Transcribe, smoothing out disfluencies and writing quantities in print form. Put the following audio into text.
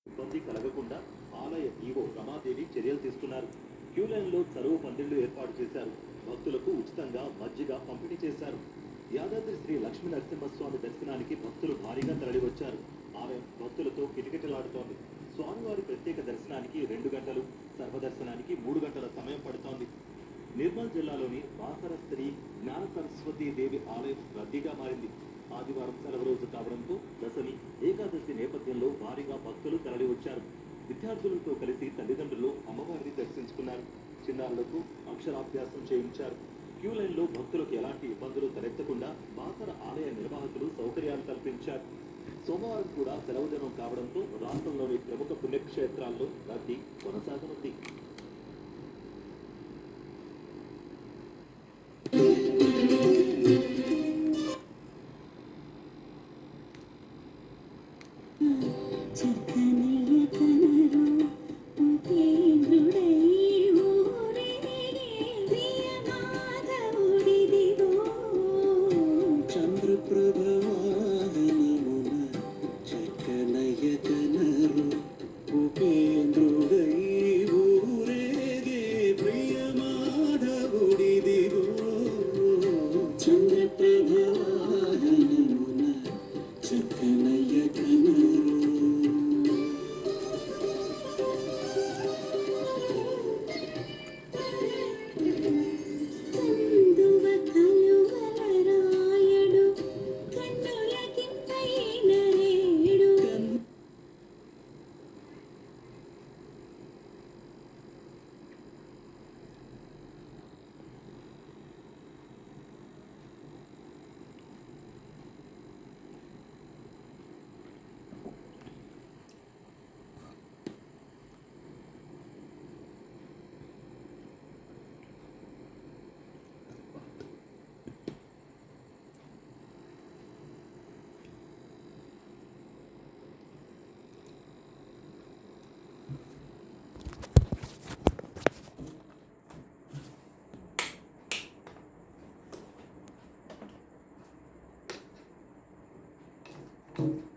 ఇబ్బంది కలగకుండా ఆలయ ఈవో రమాదేవి చర్యలు తీసుకున్నారు. క్యూ లైన్లో చరువు పందిళ్లు ఏర్పాటు చేశారు. భక్తులకు ఉచితంగా మజ్జిగ పంపిణీ చేశారు. యాదాద్రి శ్రీ లక్ష్మీ నరసింహస్వామి దర్శనానికి భక్తులు భారీగా తరలివచ్చారు. ఆలయం భక్తులతో కిటకిటలాడుతోంది. స్వామివారి ప్రత్యేక దర్శనానికి 2 గంటలు, సర్వదర్శనానికి 3 గంటల సమయం పడుతోంది. నిర్మల్ జిల్లాలోని బాసర శ్రీ జ్ఞాన సరస్వతీ దేవి ఆలయం రద్దీగా మారింది. ఆదివారం సెలవు రోజు కావడంతో దశమి, ఏకాదశి నేపథ్యంలో భారీగా భక్తులు తరలివచ్చారు. విద్యార్థులతో కలిసి తల్లిదండ్రులు అమ్మవారిని దర్శించుకున్నారు. చిన్నారులకు అక్షరాభ్యాసం చేయించారు. క్యూ లైన్లో భక్తులకు ఎలాంటి ఇబ్బందులు తలెత్తకుండా బాసర ఆలయ నిర్వాహకులు సౌకర్యాలు కల్పించారు. సోమవారం కూడా సెలవు దినం కావడంతో రాష్ట్రంలోని ప్రముఖ పుణ్యక్షేత్రాల్లో రద్దీ కొనసాగనుంది. Thank you.